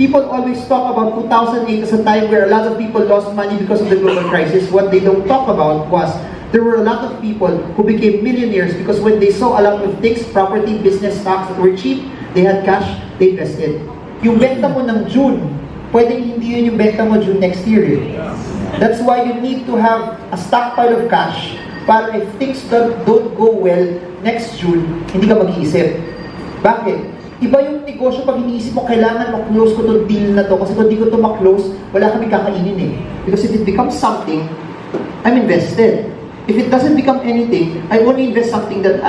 People always talk about 2008 as a time where a lot of people lost money because of the global crisis. What they don't talk about was there were a lot of people who became millionaires because when they saw a lot of things, property, business stocks that were cheap, they had cash, they invested. Yung benta mo ng June, pwedeng hindi yun yung benta mo June next year. That's why you need to have a stockpile of cash para if things don't go well next June, hindi ka mag-iisip. Bakit? Iba yung negosyo pag iniisip mo, kailangan ma-close ko itong deal na to kasi kung di ko ito ma-close, wala kami kakainin eh. Because if it becomes something, I'm invested. If it doesn't become anything, I only invest something that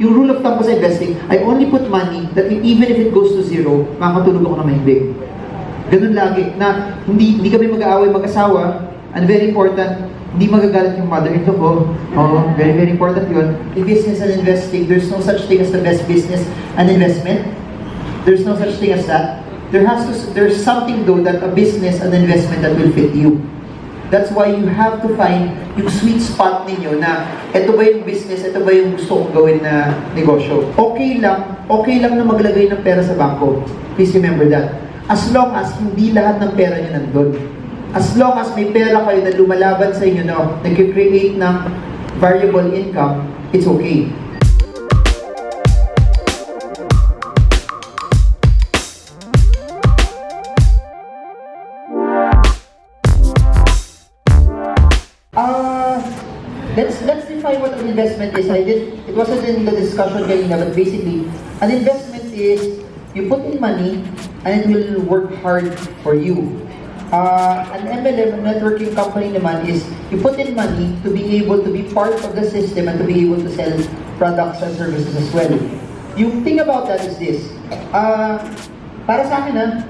yung rule of thumb ko sa investing, I only put money that even if it goes to zero, makakatulog ako na mahimbing. Ganun lagi, na hindi kami mag-aaway mag-asawa, and very important, hindi magagalit yung mother-in-law ko. Very, very important yun. In business and investing, there's no such thing as the best business and investment. There's no such thing as that. There's something though that a business and investment that will fit you. That's why you have to find yung sweet spot ninyo na ito ba yung business, ito ba yung gusto kong gawin na negosyo. Okay lang na maglagay ng pera sa bangko. Please remember that. As long as hindi lahat ng pera nyo nandun. As long as may pera kayo na lumalaban sa inyo na nag-create ng variable income, it's okay. Let's define what an investment is. It wasn't in the discussion kanina, but basically, an investment is you put in money and it will work hard for you. An MLM, networking company naman, is you put in money to be able to be part of the system and to be able to sell products and services as well. Yung thing about that is this. Para sa akin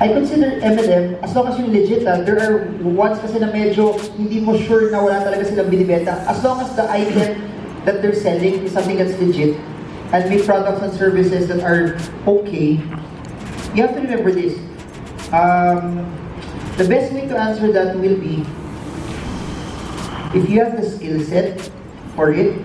I consider MLM, as long as yung legit, there are ones kasi na medyo hindi mo sure na wala talaga silang binibenta. As long as the item that they're selling is something that's legit and may products and services that are okay, you have to remember this. The best way to answer that will be if you have the skill set for it,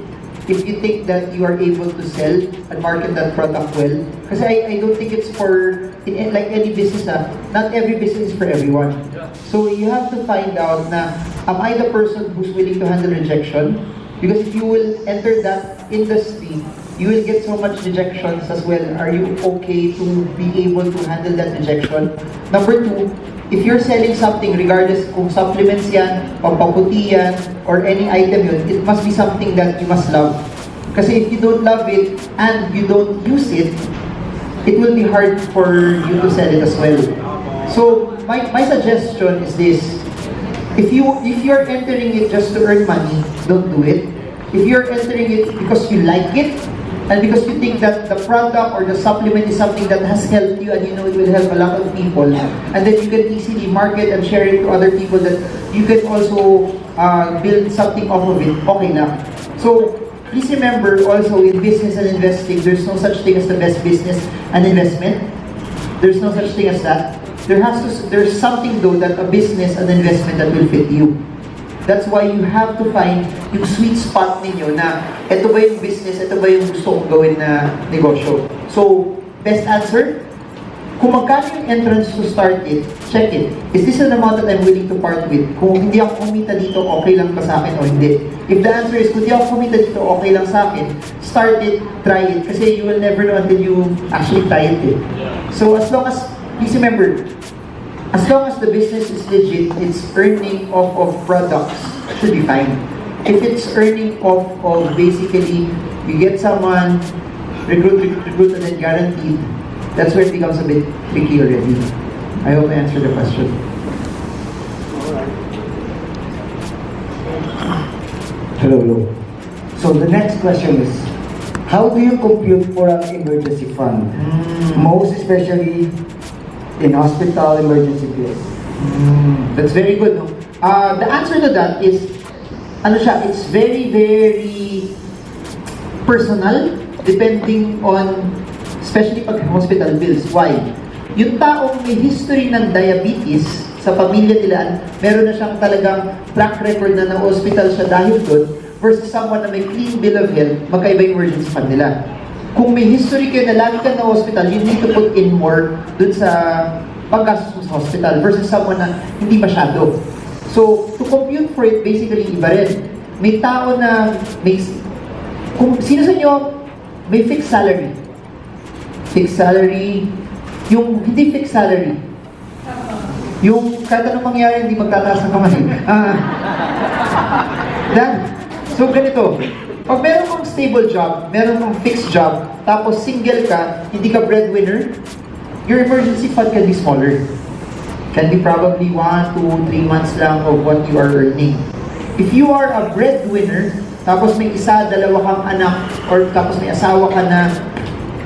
if you think that you are able to sell and market that product well. Kasi I don't think it's for, like any business, not every business is for everyone. So you have to find out na, am I the person who's willing to handle rejection? Because if you will enter that industry, you will get so much rejections as well. Are you okay to be able to handle that rejection? Number two, if you're selling something, regardless kung supplements yan, pampaputi yan, or any item yun, it must be something that you must love. Kasi if you don't love it and you don't use it, it will be hard for you to sell it as well. So my suggestion is this: if you're entering it just to earn money, don't do it. If you're entering it because you like it, and because you think that the product or the supplement is something that has helped you and you know it will help a lot of people, and then you can easily market and share it to other people, that you can also build something off of it, okay lang. So please remember also, in business and investing, there's no such thing as the best business and investment. There's no such thing as that. There's something though that a business and investment that will fit you. That's why you have to find yung sweet spot ninyo na ito ba yung business, ito ba yung gusto kong gawin na negosyo. So, best answer, kung magkano yung entrance to start it, check it. Is this an amount that I'm willing to part with? Kung hindi ako kumita dito, okay lang ba sa akin o hindi? If the answer is, kung hindi ako kumita dito, okay lang sa akin, start it, try it. Kasi you will never know until you actually try it. So, as long as, please remember, as long as the business is legit, it's earning off of products, should be fine. If it's earning off of basically, you get someone, recruit and then guaranteed, that's where it becomes a bit tricky already. I hope I answered the question. Hello. So the next question is, how do you compute for an emergency fund? Most especially in hospital emergency case. That's very good. No? The answer to that is, it's very, very personal, depending on, especially pag hospital bills. Why? Yung taong may history ng diabetes sa pamilya nila, meron na siyang talagang track record na na-hospital siya dahil doon, versus someone na may clean bill of health, magkaiba yung emergency fund nila. kung may history kayo na lagi ka na hospital, you need to put in more dun sa paggastos mo sa hospital versus someone na hindi masyado. So, to compute for it, basically, iba rin. May tao na kung sino sa inyo may fixed salary? Fixed salary, yung hindi fixed salary. Yung kahit anong mangyari, hindi magtataas ng kamay. So, ganito. Pag meron kang stable job, meron kang fixed job, tapos single ka, hindi ka breadwinner, your emergency fund can be smaller. Can be probably 1, 2, 3 months lang of what you are earning. If you are a breadwinner, tapos may isa, dalawa kang anak, or tapos may asawa ka na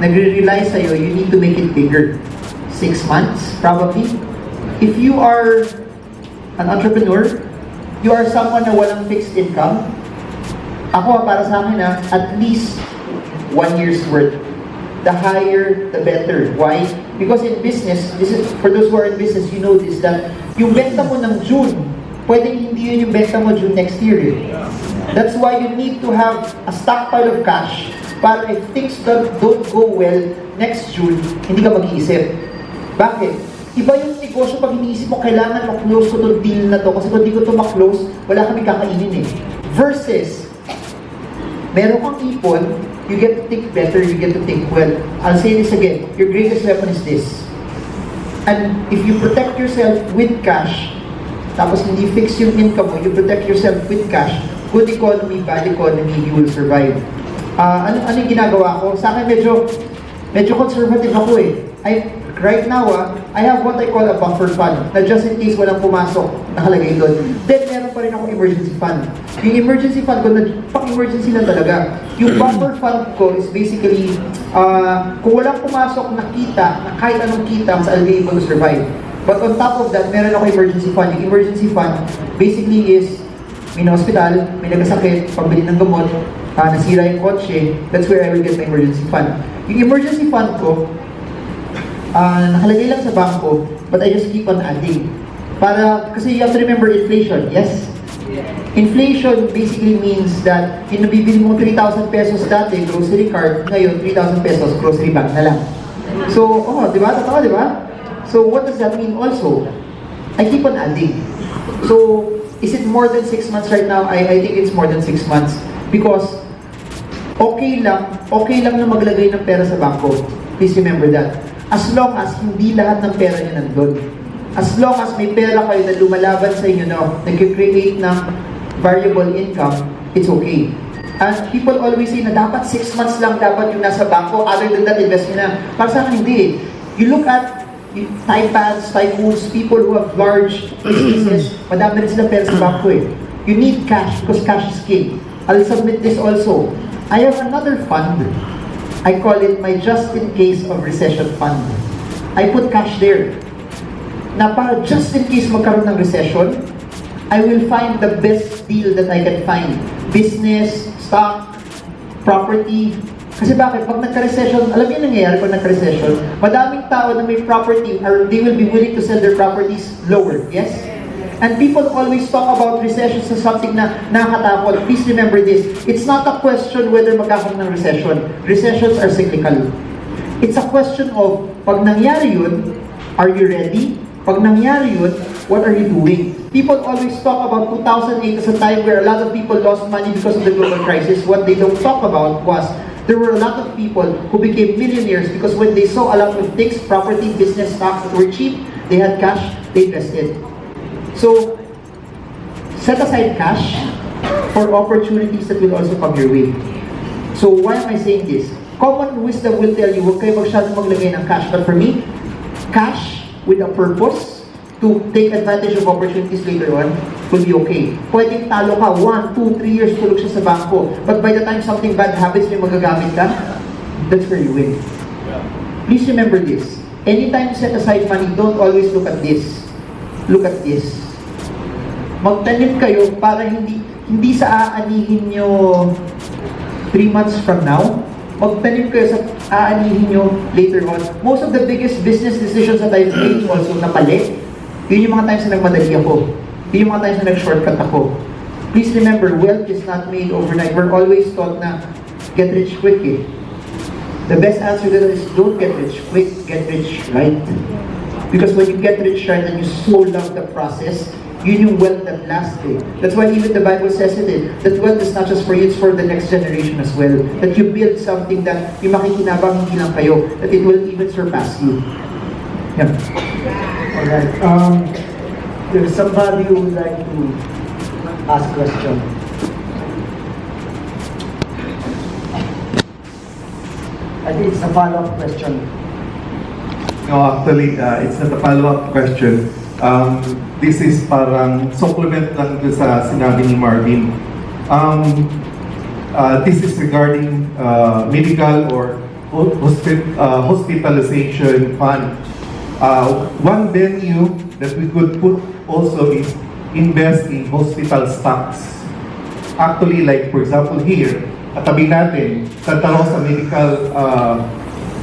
nagre-rely sa'yo, you need to make it bigger. 6 months, probably. If you are an entrepreneur, you are someone na walang fixed income, ako, para sa akin at least 1 year's worth. The higher, the better. Why? Because in business, this is for those who are in business, you know this, that yung benta mo ng June, pwedeng hindi yun yung benta mo June next year. That's why you need to have a stockpile of cash para if things don't go well next June, hindi ka mag-iisip. Bakit? Iba yung negosyo pag iniisip mo, kailangan ma-close ko itong deal na to kasi kung di ko ito ma-close, wala kami kakainin eh. Versus, meron kang ipon, you get to think better, you get to think well. I'll say this again, your greatest weapon is this. And if you protect yourself with cash, tapos hindi fix yung income mo, you protect yourself with cash, good economy, bad economy, you will survive. Ano yung ginagawa ko? Sa akin medyo conservative ako eh. Right now, I have what I call a buffer fund na just in case walang pumasok, nakalagay doon. Then, meron pa rin ako emergency fund. Yung emergency fund ko, pang-emergency lang talaga. Yung buffer fund ko is basically, kung walang pumasok na kita, na kahit anong kita, mas I'll be able to survive. But on top of that, meron ako emergency fund. Yung emergency fund, basically is, may hospital, may nagkasakit, pambili ng gamot, nasira yung kotse, that's where I will get my emergency fund. Yung emergency fund ko, nakalagay lang sa bangko, but I just keep on adding. Kasi you have to remember inflation, yes? Inflation basically means that yung nabibili mo 3,000 pesos dati, grocery card, ngayon 3,000 pesos, grocery bag na lang. So, di ba? Totoo, di ba? So, what does that mean also? I keep on adding. So, is it more than 6 months right now? I think it's more than 6 months. Because, okay lang na maglagay ng pera sa bangko. Please remember that. As long as hindi lahat ng pera niyo nandun. As long as may pera kayo na lumalaban sa inyo, nag-create ng variable income, it's okay. And people always say na dapat 6 months lang dapat yung nasa bangko, other than that, invest nyo na. Para sa akin, hindi. You look at typans, tycoons, people who have large businesses, madami rin silang pera sa bangko eh. You need cash because cash is king. I'll submit this also. I have another fund. I call it my just in case of recession fund. I put cash there. Na para just in case magkaroon ng recession, I will find the best deal that I can find. Business, stock, property. Kasi bakit? Pag nagka-recession, alam niyo nangyayari pag nagka-recession, madaming tao na may property, or they will be willing to sell their properties lower. Yes? And people always talk about recessions as something na nakakatakot. Please remember this. It's not a question whether magkakaroon ng recession. Recessions are cyclical. It's a question of, pag nangyari yun, are you ready? Pag nangyari yun, what are you doing? People always talk about 2008 as a time where a lot of people lost money because of the global crisis. What they don't talk about was, there were a lot of people who became millionaires because when they saw a lot of things, property, business, stocks that were cheap, they had cash, they invested. So, set aside cash for opportunities that will also come your way. So, why am I saying this? Common wisdom will tell you, huwag kayo masyadong maglagay ng cash. But for me, cash with a purpose to take advantage of opportunities later on will be okay. Pwedeng talo ka, 1, 2, 3 years tulog siya sa bangko. But by the time something bad happens, may magagamit ka, that's where you win. Please remember this. Anytime you set aside money, don't always look at this. Look at this. Magtanim kayo para hindi sa aanihin nyo 3 months from now. Magtanim kayo sa aanihin nyo later on. Most of the biggest business decisions that I've made also napali. Yun yung mga times na nagmadali ako. Yun yung mga times na nag-shortcut ako. Please remember, wealth is not made overnight. We're always taught na get rich quick eh. The best answer to that is don't get rich quick, get rich right. Because when you get rich right and you so love the process, yun yung wealth that lasts eh. That's why even the Bible says it eh, that wealth is not just for you, it's for the next generation as well. That you build something that yung makikinabang hindi lang kayo, that it will even surpass you. Yeah. Alright. There's somebody who would like to ask a question. I think it's a follow-up question. No, actually, it's not a follow-up question. This is parang supplement lang doon sa sinabi ni Marvin. This is regarding medical or hospitalization fund. One venue that we could put also is invest in hospital stocks. Actually, like for example here, katabi natin, Santa Rosa Medical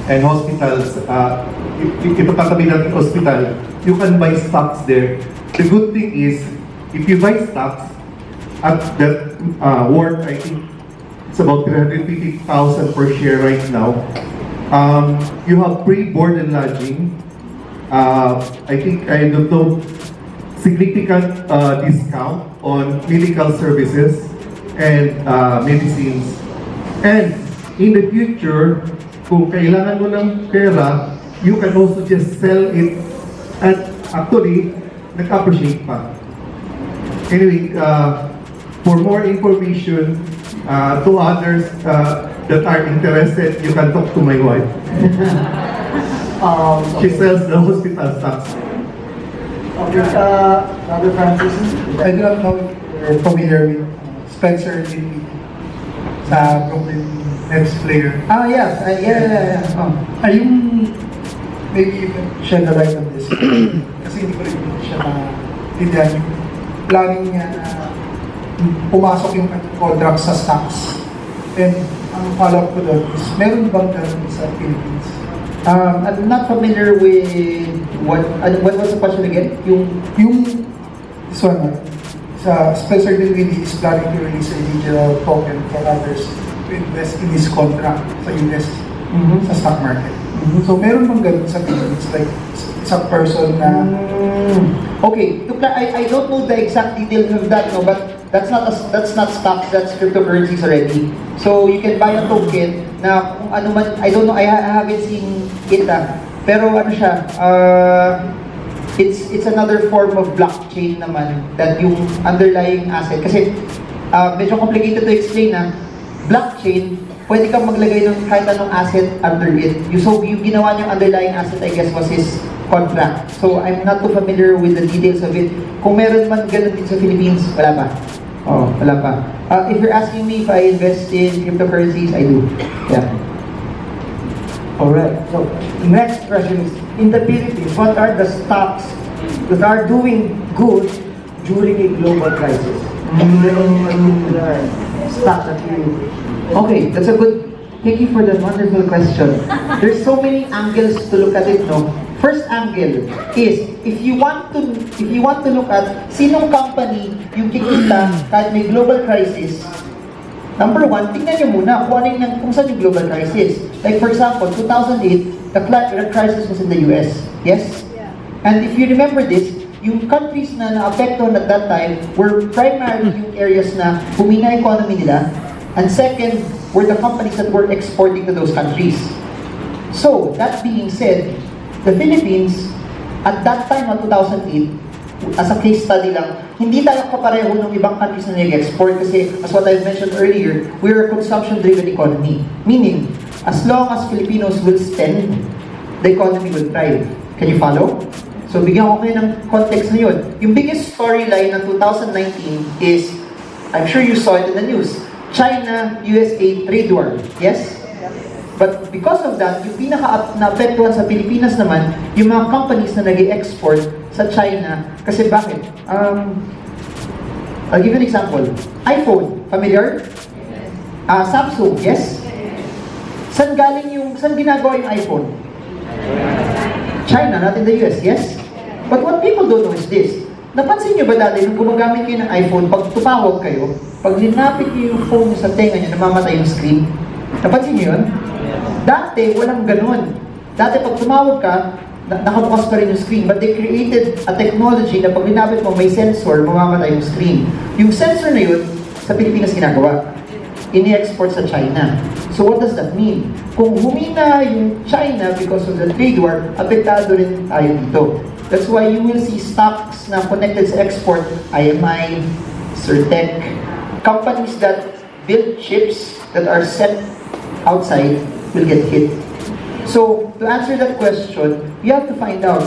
and Hospitals, ito katabi natin hospital, you can buy stocks there. The good thing is, if you buy stocks at that worth, I think it's about 350,000 per share right now, you have free board and lodging. I think, I don't know, significant discount on medical services and medicines. And in the future, kung kailangan mo ng pera, you can also just sell it at actually nag-appreciate pa. Anyway, for more information to others that are interested, you can talk to my wife. She sells the hospital stocks. Okay, Brother Francis? I do not know if you're familiar with Spencer Dinwiddie sa Brooklyn Nets player. Yes, yeah. Yung maybe you can shed a light on this. Kasi hindi ko rin siya na-tindihan yung planning niya na pumasok yung contract sa stocks. And ang follow-up ko doon is, meron bang ganun sa Philippines? I'm not familiar with what was the question again? Yung this one, sa Spencer Dinwiddie is planning to release a digital token for others to invest in his contract sa US, sa stock market. So meron bang ganun sa Philippines? Like, isang person na... Okay, I don't know the exact details of that, no, but that's not stocks, that's cryptocurrencies already. So you can buy a token na kung ano man, I don't know, I haven't seen it pero ano siya, it's another form of blockchain naman that yung underlying asset, kasi medyo complicated to explain blockchain, pwede kang maglagay ng kahit anong asset under it. So yung ginawa niyang underlying asset, I guess, was his contract. So I'm not too familiar with the details of it. Kung meron man ganun din sa Philippines, wala pa. Wala pa. If you're asking me if I invest in cryptocurrencies, I do. Yeah. Alright, so next question is, in the Philippines, what are the stocks that are doing good during a global crisis? Stock that you... Okay, that's a good, thank you for that wonderful question. There's so many angles to look at it, no? First angle is, if you want to look at sinong company yung kikita kahit may global crisis, number one, tingnan nyo muna kung saan yung global crisis. Like for example, 2008, the crisis was in the US. Yes? Yeah. And if you remember this, yung countries na na-apektuhan at that time were primarily yung areas na humina economy nila, and second, were the companies that were exporting to those countries. So, that being said, the Philippines, at that time of 2008, as a case study lang, hindi tayo kapareho ng ibang countries na nag-export kasi, as what I mentioned earlier, we're a consumption-driven economy. Meaning, as long as Filipinos will spend, the economy will thrive. Can you follow? So, bigyan ko kayo ng context na yun. Yung biggest storyline ng 2019 is, I'm sure you saw it in the news, China-USA trade war. Yes? But because of that, yung pinaka-naapektuhan sa Pilipinas naman, yung mga companies na nag-export sa China. Kasi bakit? I'll give you an example. iPhone, familiar? Samsung, yes? Saan ginagawa yung iPhone? China, not in the US, yes? But what people don't know is this. Napansin nyo ba dati, nung gumagamit kayo ng iPhone, pag tumawag kayo, pag linapit nyo yung phone sa tenga nyo, namamatay yung screen? Napansin nyo yun? Dati, walang ganun. Dati pag tumawag ka, nakabukas pa rin yung screen. But they created a technology na pag linapit mo, may sensor, mamamatay yung screen. Yung sensor na yun, sa Pilipinas ginagawa. Ini-export sa China. So what does that mean? Kung humina yung China because of the trade war, apektado rin tayo dito. That's why you will see stocks na connected sa export, IMI, Certec, companies that build chips that are set outside will get hit. So, to answer that question, you have to find out,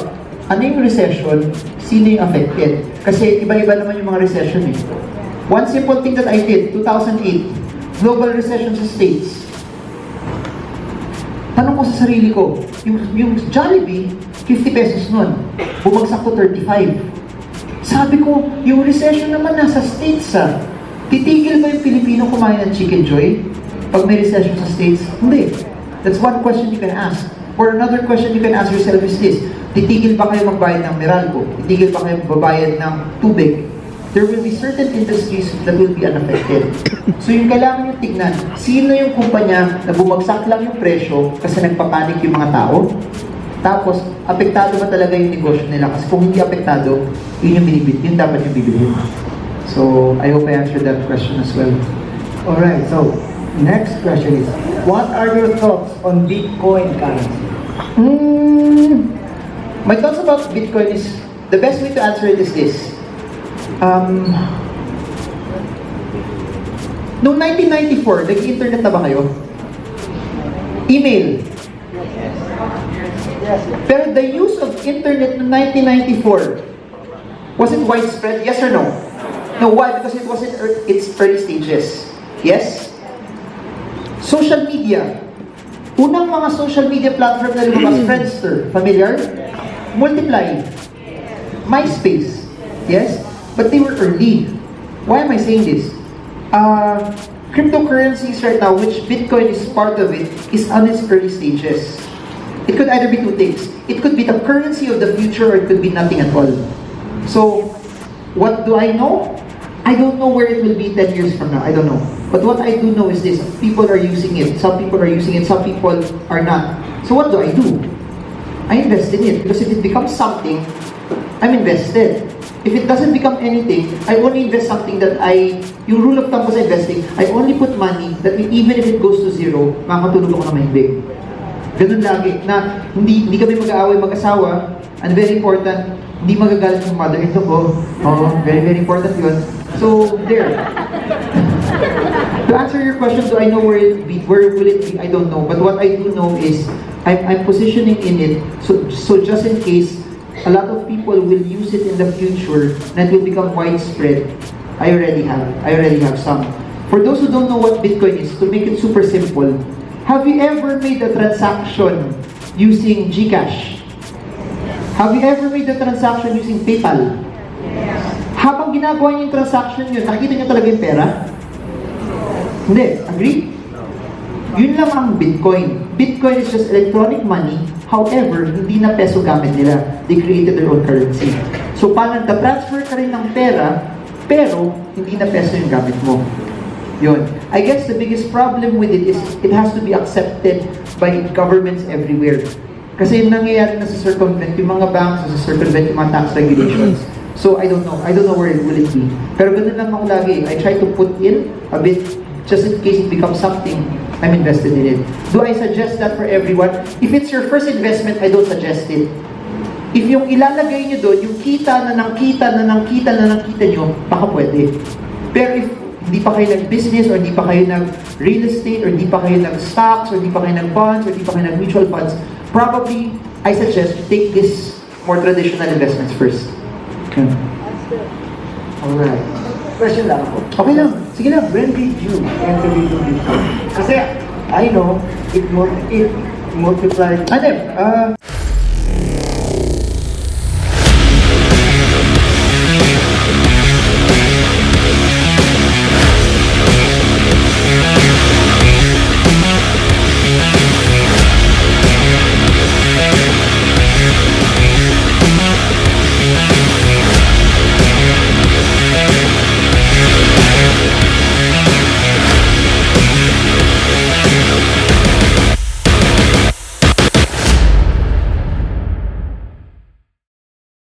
ano yung recession, sino yung affected? Kasi iba-iba naman yung mga recession eh. One simple thing that I did, 2008, global recession sa States. Tanong ko sa sarili ko, yung Jollibee, 50 pesos nun, bumagsak to 35. Sabi ko, yung recession naman nasa States ah. Titigil ba yung Pilipino kumain ng Chicken Joy pag may recession sa States? Hindi. That's one question you can ask. Or another question you can ask yourself is this, titigil ba kayo magbayad ng Meralco? Titigil ba kayo magbayad ng tubig? There will be certain industries that will be unaffected. So yung kailangan nyo tignan, sino yung kumpanya na bumagsak lang yung presyo kasi nagpapanik yung mga tao? Tapos, apektado ba talaga yung negosyo nila? Kasi kung hindi apektado, yun yung dapat yung bibilhin. So, I hope I answered that question as well. Alright, so next question is, what are your thoughts on Bitcoin currency? My thoughts about Bitcoin is, the best way to answer it is this. Noong 1994, nag-internet na ba kayo? Email. Pero the use of internet noong 1994, was it widespread? Yes or no? No, why? Because it was in its early stages. Yes? Social media. Unang mga social media platform na lumabas, Friendster, familiar? Multiply. MySpace. Yes? But they were early. Why am I saying this? Cryptocurrencies right now, which Bitcoin is part of it, is on its early stages. It could either be two things. It could be the currency of the future, or it could be nothing at all. So, what do I know? I don't know where it will be 10 years from now. I don't know. But what I do know is this. People are using it. Some people are using it. Some people are not. So what do? I invest in it. Because if it becomes something, I'm invested. If it doesn't become anything, I only invest something that yung rule of thumb ko sa investing, I only put money that even if it goes to zero, makakatulog ako na mahimbing. Ganun lagi, na hindi kami mag-aaway mag-asawa, and very important, hindi magagalit yung mother-in-law ko. Oh, very, very important yun. So, there. To answer your question, do I know where will it be? I don't know. But what I do know is, I'm positioning in it, so just in case, a lot of people will use it in the future, and it will become widespread. I already have some. For those who don't know what Bitcoin is, to make it super simple, have you ever made a transaction using GCash? Have you ever made a transaction using PayPal? Habang ginagawa niyo yung transaction yun, nakikita niyo talaga yung pera? Hindi. Agree? Yun lang ang Bitcoin. Bitcoin is just electronic money. However, hindi na peso gamit nila. They created their own currency. So, paano nagka-transfer ka rin ng pera, pero hindi na peso yung gamit mo. Yun. I guess the biggest problem with it is it has to be accepted by governments everywhere. Kasi yung nangyayari na sa circumvent yung mga banks, sa circumvent yung mga tax regulations. So, I don't know. I don't know where it will it be. Pero ganun lang ako lagi. I try to put in a bit, just in case it becomes something, I'm invested in it. Do I suggest that for everyone? If it's your first investment, I don't suggest it. If yung ilalagay nyo doon, yung kita nyo, baka pwede. Pero if hindi pa kayo nag-business, or hindi pa kayo nag-real estate, or hindi pa kayo nag-stocks, or hindi pa kayo nag-bonds, or hindi pa kayo nag-mutual funds, probably, I suggest you take this more traditional investments first. Alright. Question lang ako. Okay lang. Sige lang. When did you enter into Bitcoin? Kasi I know it multiplied. Ano?